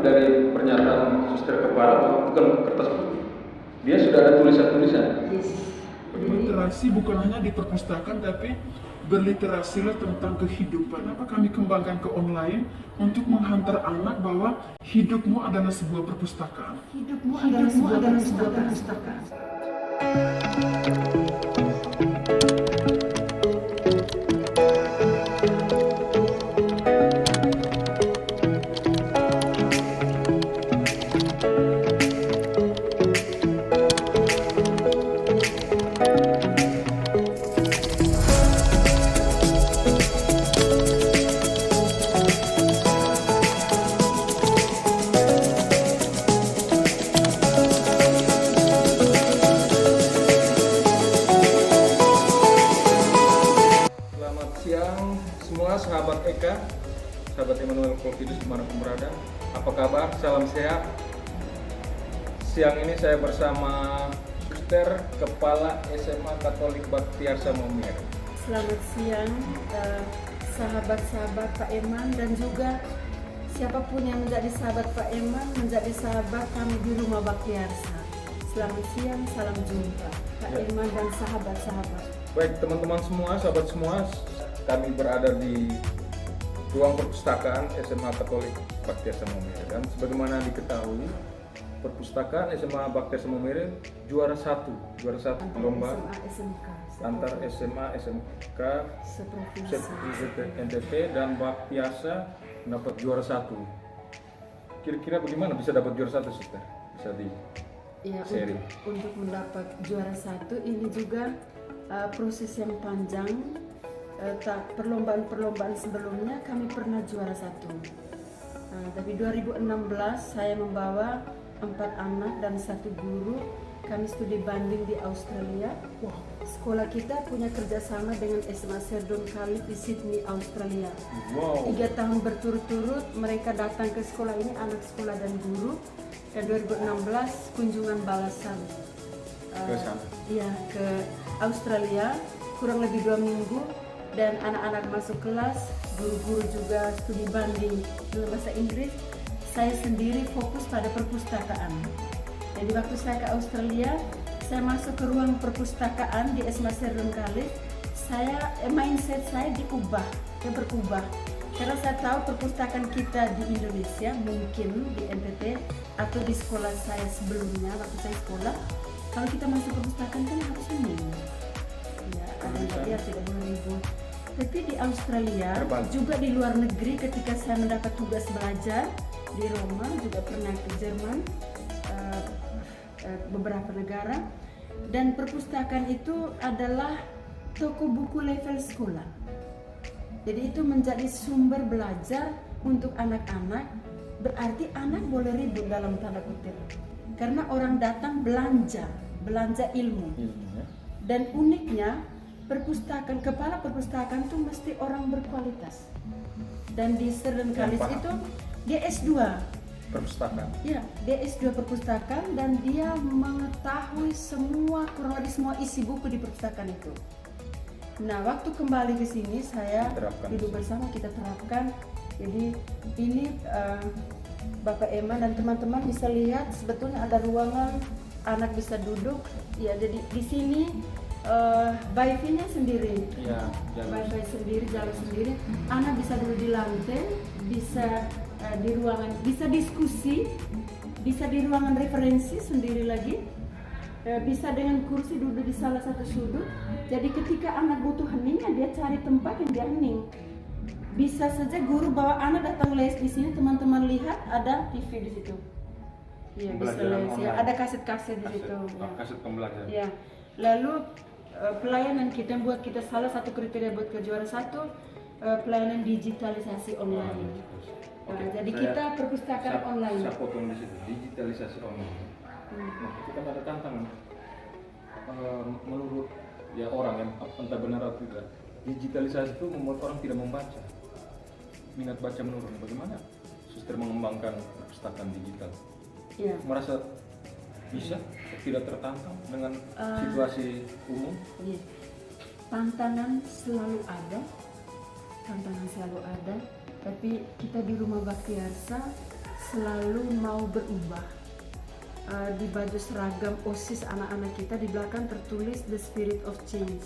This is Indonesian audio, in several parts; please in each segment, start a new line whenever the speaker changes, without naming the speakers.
dari pernyataan suster kepala bukan kertas putih. Dia sudah ada tulisan-tulisan.
Yes.
Literasi bukan hanya di perpustakaan, tapi berliterasilah tentang kehidupan. Apa kami kembangkan ke online untuk menghantar anak bahwa hidupmu adalah sebuah perpustakaan.
Hidupmu adalah sebuah perpustakaan.
Siang semua sahabat Eka, sahabat Emmanuel Covidus dimanapun berada. Apa kabar? Salam sehat. Siang ini saya bersama Suster Kepala SMA Katolik Baktiar Samomir.
Selamat siang sahabat-sahabat Pak Eman dan juga siapapun yang menjadi sahabat Pak Eman, menjadi sahabat kami di Rumah Baktiarsa. Selamat siang, salam jumpa Pak Eman dan sahabat-sahabat.
Baik teman-teman semua, sahabat semua, kami berada di ruang perpustakaan SMA Katolik Baktiar Samomir, dan sebagaimana diketahui perpustakaan SMA Baktiar Samomir juara satu lomba antar SMA SMK NTT dan Baktiasa mendapat juara satu. Kira-kira bagaimana bisa dapat juara satu, Suster? Bisa di sharing.
Untuk mendapat juara satu ini juga proses yang panjang. Perlombaan sebelumnya kami pernah juara satu. Tapi 2016 saya membawa 4 anak dan 1 guru. Kami studi banding di Australia. Sekolah kita punya kerjasama dengan SMA Sheridan College di Sydney, Australia. 3 tahun berturut-turut mereka datang ke sekolah ini, anak sekolah dan guru. Dan 2016 kunjungan balasan ke Australia kurang lebih 2 minggu. Dan anak-anak masuk kelas, guru-guru juga studi banding dalam bahasa Inggris. Saya sendiri fokus pada perpustakaan. Jadi waktu saya ke Australia, saya masuk ke ruang perpustakaan di SMA Sheridan College. Mindset saya berubah. Karena saya tahu perpustakaan kita di Indonesia, mungkin di NTT atau di sekolah saya sebelumnya waktu saya sekolah, kalau kita masuk perpustakaan kan harus ini. Ya, ada yang tidak boleh ribut. Tapi di Australia, juga di luar negeri ketika saya mendapat tugas belajar di Roma, juga pernah ke Jerman, beberapa negara, dan perpustakaan itu adalah toko buku level sekolah. Jadi itu menjadi sumber belajar untuk anak-anak, berarti anak boleh ribut dalam tanda kutip. Karena orang datang belanja ilmu. Dan uniknya, kepala perpustakaan itu mesti orang berkualitas. Dan di Sheridan College itu dia S2
perpustakaan.
Ya, dia S2 perpustakaan dan dia mengetahui kurang lebih semua isi buku di perpustakaan itu. Nah, waktu kembali ke sini saya duduk bersama, kita terapkan. Jadi ini Bapak Eman dan teman-teman bisa lihat sebetulnya ada ruangan anak bisa duduk. Ya, jadi di sini wifi-nya sendiri, wifi sendiri, jalan sendiri. Anak bisa duduk di lantai, bisa di ruangan, bisa diskusi, bisa di ruangan referensi sendiri lagi, bisa dengan kursi duduk di salah satu sudut. Jadi ketika anak butuh heningnya, dia cari tempat yang dia hening. Bisa saja guru bawa anak datang les di sini, teman-teman lihat ada TV di situ. Iya, bisa les. Ya, ada kaset-kaset di situ.
Kaset pembelajaran.
Ya. Lalu pelayanan kita buat kita salah satu kriteria buat ke juara satu, pelayanan digitalisasi online. Jadi kita perpustakaan online.
Saya potong di situ, digitalisasi online. Nah, itu kan ada tantangan. Menurut orang yang entah benar atau tidak, digitalisasi itu membuat orang tidak membaca. Minat baca menurun. Bagaimana Suster mengembangkan perpustakaan digital?
Ya.
Merasa bisa tidak tertantang dengan situasi umum?
Iya. Tantangan selalu ada, tapi kita di Rumah Baktiarsa selalu mau berubah. Di baju seragam OSIS anak-anak kita di belakang tertulis The Spirit of Change.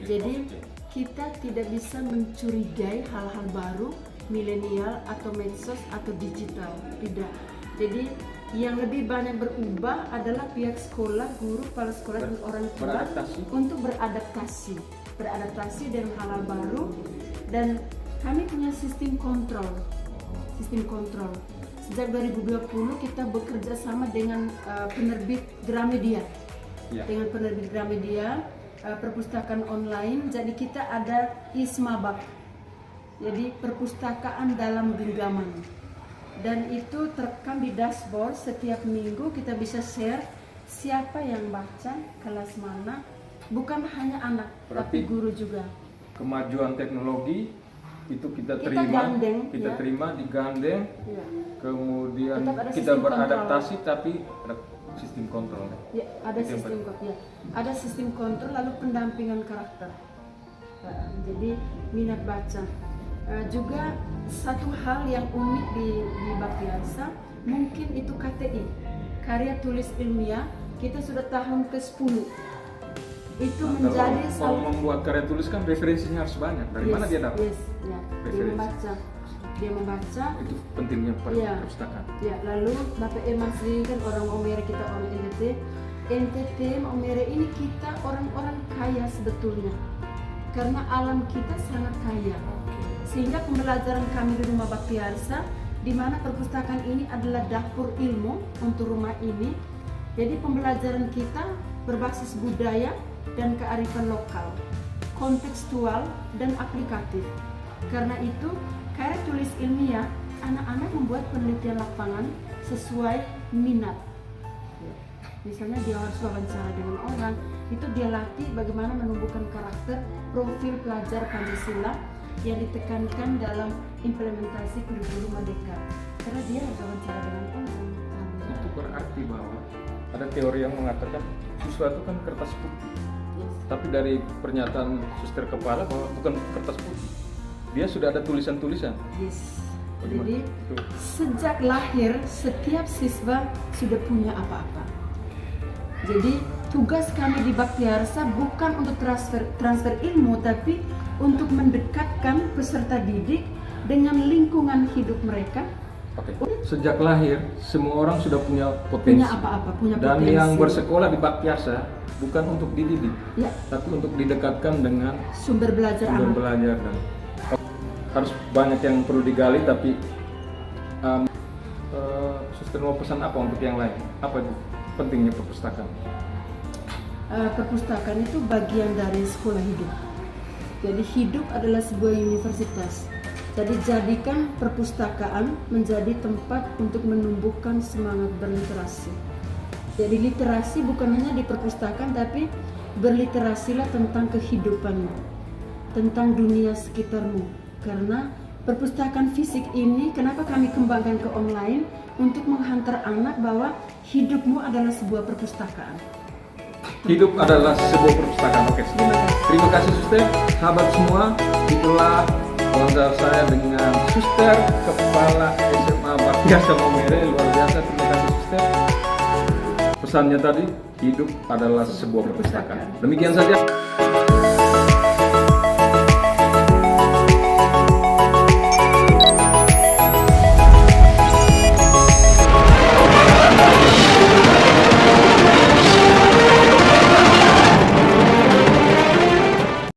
Jadi kita tidak bisa mencurigai hal-hal baru, milenial atau medsos atau digital, tidak. Jadi yang lebih banyak berubah adalah pihak sekolah, guru, kepala sekolah dan orang tua untuk beradaptasi dengan hal-hal baru. Dan kami punya sistem kontrol. Sejak 2020 kita bekerja sama dengan penerbit Gramedia. Dengan penerbit Gramedia, perpustakaan online. Jadi kita ada ISMABAK. Jadi perpustakaan dalam genggaman. Dan itu terekam di dashboard. Setiap minggu kita bisa share siapa yang baca, kelas mana. Bukan hanya anak, tapi guru juga.
Kemajuan teknologi itu kita terima, digandeng, kemudian kita beradaptasi kontrol. Tapi ada sistem kontrol.
Ya, ada sistem kontrol. Ya. Ada sistem kontrol lalu pendampingan karakter. Jadi minat baca. Juga satu hal yang unik di Baktiarsa, mungkin itu KTI, karya tulis ilmiah, kita sudah tahun ke-10. Itu menjadi
kalau membuat karya tulis kan referensinya harus banyak. Dari mana dia dapat? Dia membaca. Itu pentingnya perpustakaan. Ya, lalu
Bapak Irman sendiri kan orang Maumere, kita orang NTT Maumere ini kita orang-orang kaya sebetulnya. Karena alam kita sangat kaya. Sehingga pembelajaran kami di Rumah Baktiarsa, di mana perpustakaan ini adalah dapur ilmu untuk rumah ini. Jadi pembelajaran kita berbasis budaya dan kearifan lokal, kontekstual dan aplikatif. Karena itu, karya tulis ilmiah, anak-anak membuat penelitian lapangan sesuai minat. Misalnya dia harus wawancara dengan orang, itu dia latih bagaimana menumbuhkan karakter, profil pelajar Pancasila yang ditekankan dalam implementasi kurikulum Merdeka. Karena dia harus wawancara dengan orang.
Itu berarti bahwa ada teori yang mengatakan siswa itu kan kertas putih. Tapi dari pernyataan suster kepala bahwa bukan kertas putih, dia sudah ada tulisan-tulisan.
Jadi sejak lahir setiap siswa sudah punya apa-apa. Jadi tugas kami di Baktiarsa bukan untuk transfer ilmu, tapi untuk mendekatkan peserta didik dengan lingkungan hidup mereka.
Sejak lahir semua orang sudah punya potensi.
Punya
Dan
potensi.
yang bersekolah di Baktiarsa bukan untuk dididik, tapi untuk didekatkan dengan
sumber belajar
dan harus banyak yang perlu digali. Tapi suster mau pesan apa untuk yang lain? Apa itu pentingnya perpustakaan?
Perpustakaan itu bagian dari sekolah hidup. Jadi hidup adalah sebuah universitas. Jadi jadikan perpustakaan menjadi tempat untuk menumbuhkan semangat berliterasi. Jadi literasi bukan hanya di perpustakaan, tapi berliterasilah tentang kehidupanmu, tentang dunia sekitarmu. Karena perpustakaan fisik ini, kenapa kami kembangkan ke online? Untuk menghantar anak bahwa hidupmu adalah sebuah perpustakaan.
Hidup adalah sebuah perpustakaan. Oke, terima kasih suster, sahabat semua. Itulah wawancara saya dengan suster kepala SMA Baktiarsa Maumere. Luar biasa, terima kasih suster. Pesannya tadi, hidup adalah sebuah perpustakaan. Demikian saja.